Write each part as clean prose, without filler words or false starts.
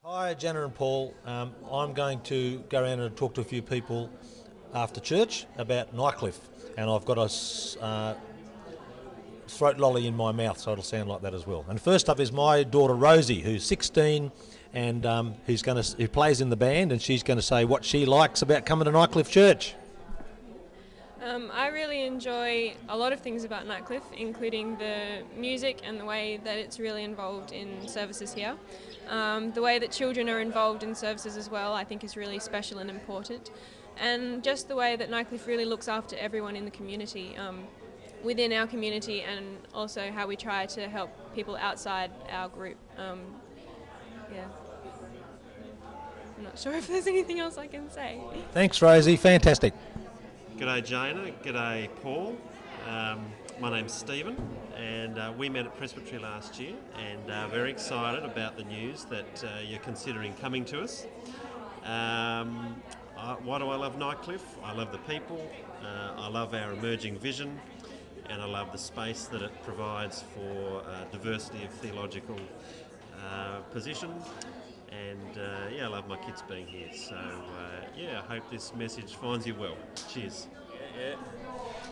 Hi, Jenna and Paul. I'm going to go around and talk to a few people after church about Nightcliff, and I've got a throat lolly in my mouth, so it'll sound like that as well. And first up is my daughter Rosie, who's 16, and who plays in the band, and she's going to say what she likes about coming to Nightcliff Church. I really enjoy a lot of things about Nightcliff, including the music and the way that it's really involved in services here. The way that children are involved in services as well, I think is really special and important. And just the way that Nightcliff really looks after everyone in the community, within our community, and also how we try to help people outside our group. Yeah. I'm not sure if there's anything else I can say. Thanks, Rosie. Fantastic. G'day Jana, g'day Paul. My name's Stephen, and we met at Presbytery last year, and very excited about the news that you're considering coming to us. Why do I love Nightcliff? I love the people, I love our emerging vision, and I love the space that it provides for diversity of theological position. And I love my kids being here. So I hope this message finds you well. Cheers.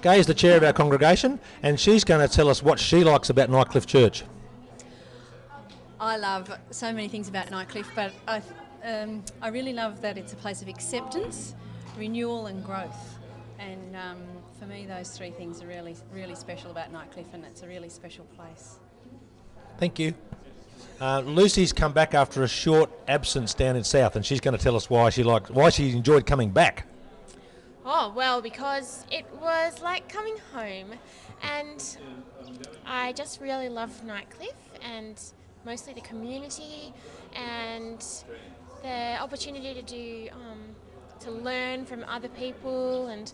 Gay's the chair of our congregation, and she's going to tell us what she likes about Nightcliff Church. I love so many things about Nightcliff, but I really love that it's a place of acceptance, renewal and growth. And for me, those three things are really, really special about Nightcliff, and it's a really special place. Thank you. Lucy's come back after a short absence down in South, and she's going to tell us why she enjoyed coming back. Oh, well, because it was like coming home, and I just really love Nightcliff, and mostly the community, and the opportunity to learn from other people and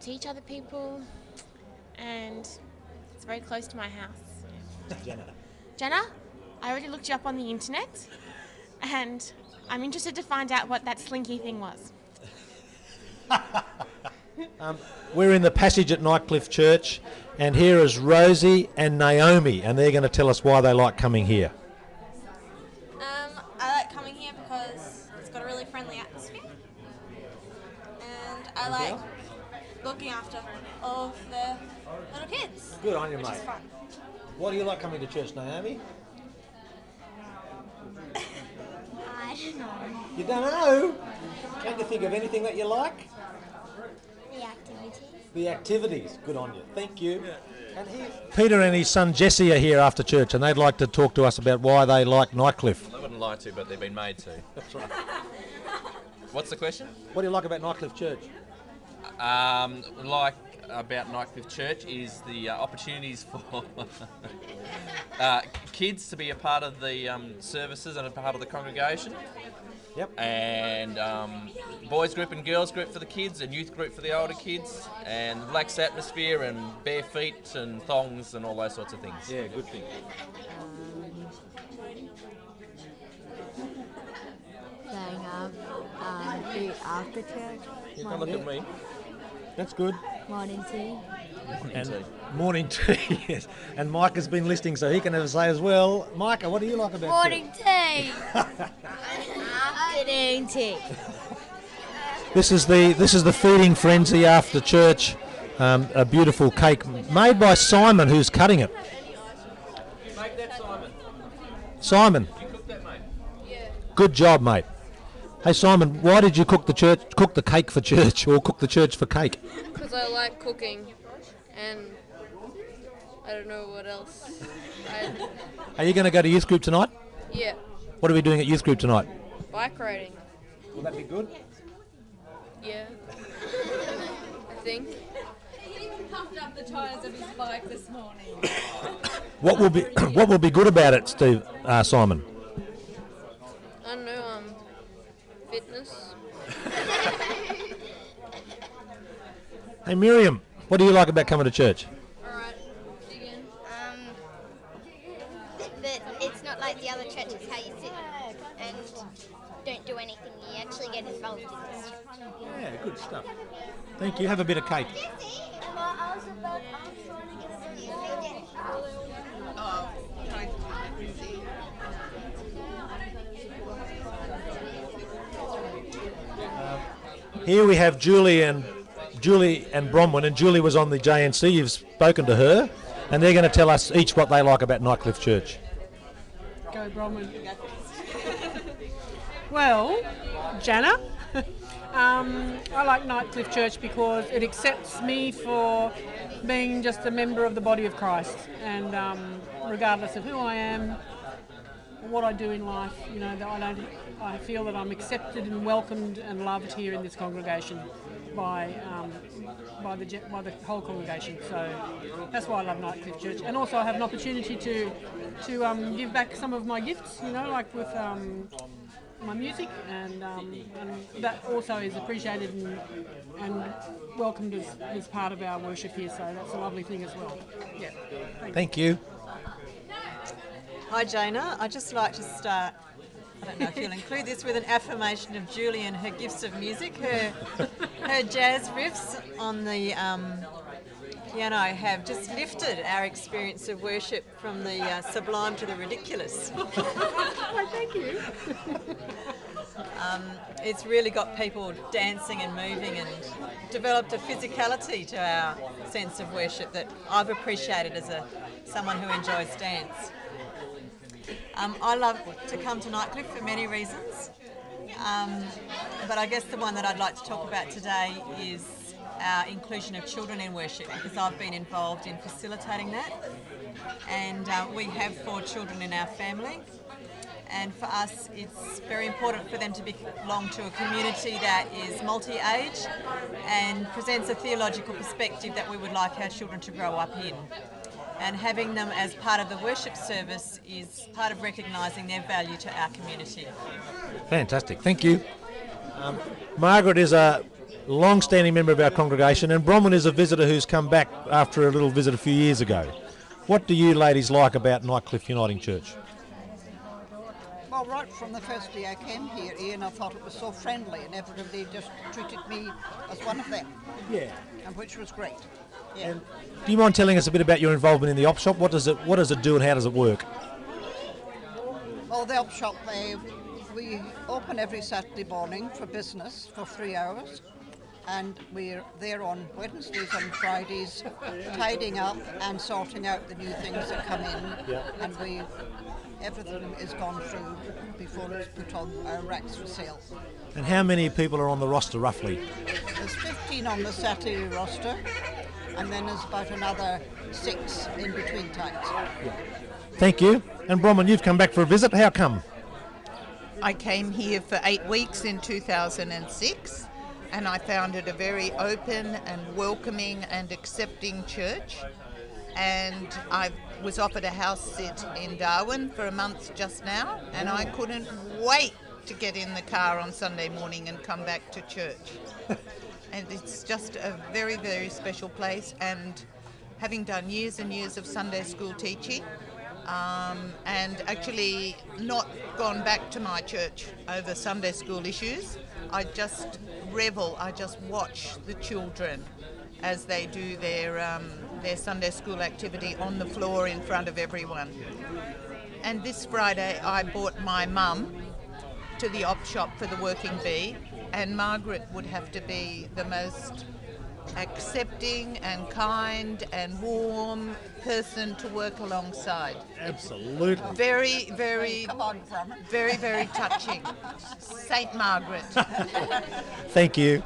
teach other people, and it's very close to my house. Jenna, I already looked you up on the internet, and I'm interested to find out what that slinky thing was. We're in the passage at Nightcliff Church, and here is Rosie and Naomi, and they're going to tell us why they like coming here. I like coming here because it's got a really friendly atmosphere, and I like looking after all of the little kids. Good on you, which mate. is fun. Why do you like coming to church, Naomi? I don't know. You don't know? Can't you think of anything that you like? The activities. The activities. Good on you. Thank you. And Peter and his son Jesse are here after church, and they'd like to talk to us about why they like Nightcliff. I wouldn't like to, but they've been made to. That's right. What's the question? What do you like about Nightcliff Church? Like about Nightcliff Church is the opportunities for kids to be a part of the services and a part of the congregation. Yep. And boys group and girls group for the kids, and youth group for the older kids, and relaxed atmosphere and bare feet and thongs and all those sorts of things. Yeah, good thing. Staying up, food after church. You can look at me. That's good. Morning tea. Morning tea, yes. And Mike has been listening, so he can have a say as well. Micah, what do you like about Morning tea. Afternoon tea. This is the feeding frenzy after church. A beautiful cake made by Simon, who's cutting it. You make that, Simon? Simon. You cook that, mate? Yeah. Good job, mate. Hey Simon, why did you cook the cake for church, or cook the church for cake? Because I like cooking, and I don't know what else. Are you going to go to youth group tonight? Yeah, What are we doing at youth group tonight? bike riding. Will that be good? Yeah, I think. He even pumped up the tyres of his bike this morning. What will be good about it, Simon? I don't know, fitness. Hey Miriam, what do you like about coming to church? Alright, dig in. That it's not like the other churches how you sit and don't do anything. You actually get involved in this. Yeah, good stuff. Thank you. Have a bit of cake. Here we have Julie and Bronwyn, and Julie was on the JNC. You've spoken to her, and they're going to tell us each what they like about Nightcliff Church. Go Bronwyn. Well, Jana, I like Nightcliff Church because it accepts me for being just a member of the body of Christ, and regardless of who I am, what I do in life, you know, that I feel that I'm accepted and welcomed and loved here in this congregation by the whole congregation. So that's why I love Nightcliff Church, and also I have an opportunity to give back some of my gifts, you know, like with my music, and that also is appreciated and welcomed as part of our worship here. So that's a lovely thing as well. Yeah. Thank you. Hi Jana, I'd just like to start, I don't know if you'll include this, with an affirmation of Julie and her gifts of music. Her jazz riffs on the piano have just lifted our experience of worship from the sublime to the ridiculous. Thank you. It's really got people dancing and moving and developed a physicality to our sense of worship that I've appreciated as someone who enjoys dance. I love to come to Nightcliff for many reasons, but I guess the one that I'd like to talk about today is our inclusion of children in worship, because I've been involved in facilitating that, and we have 4 children in our family, and for us it's very important for them to belong to a community that is multi-age and presents a theological perspective that we would like our children to grow up in. And having them as part of the worship service is part of recognising their value to our community. Fantastic, thank you. Margaret is a long-standing member of our congregation, and Bronwyn is a visitor who's come back after a little visit a few years ago. What do you ladies like about Nightcliff Uniting Church? Well, right from the first day I came here, Ian, I thought it was so friendly, and everybody just treated me as one of them. Yeah. And which was great. Yeah. And do you mind telling us a bit about your involvement in the op shop? What does it do and how does it work? Well, the op shop, we open every Saturday morning for business for 3 hours, and we're there on Wednesdays and Fridays tidying up and sorting out the new things that come in, and everything is gone through before it's put on our racks for sale. And how many people are on the roster roughly? There's 15 on the Saturday roster, and then there's about another 6 in between times. Thank you. And Bronwyn, you've come back for a visit. How come? I came here for 8 weeks in 2006, and I found it a very open and welcoming and accepting church. And I was offered a house sit in Darwin for a month just now, and I couldn't wait to get in the car on Sunday morning and come back to church. And it's just a very, very special place, and having done years and years of Sunday school teaching, and actually not gone back to my church over Sunday school issues, I just revel, I just watch the children as they do their Sunday school activity on the floor in front of everyone. And this Friday I brought my mum to the op shop for the working bee, and Margaret would have to be the most accepting and kind and warm person to work alongside. Absolutely. Very, very, very, very touching. Saint Margaret. Thank you.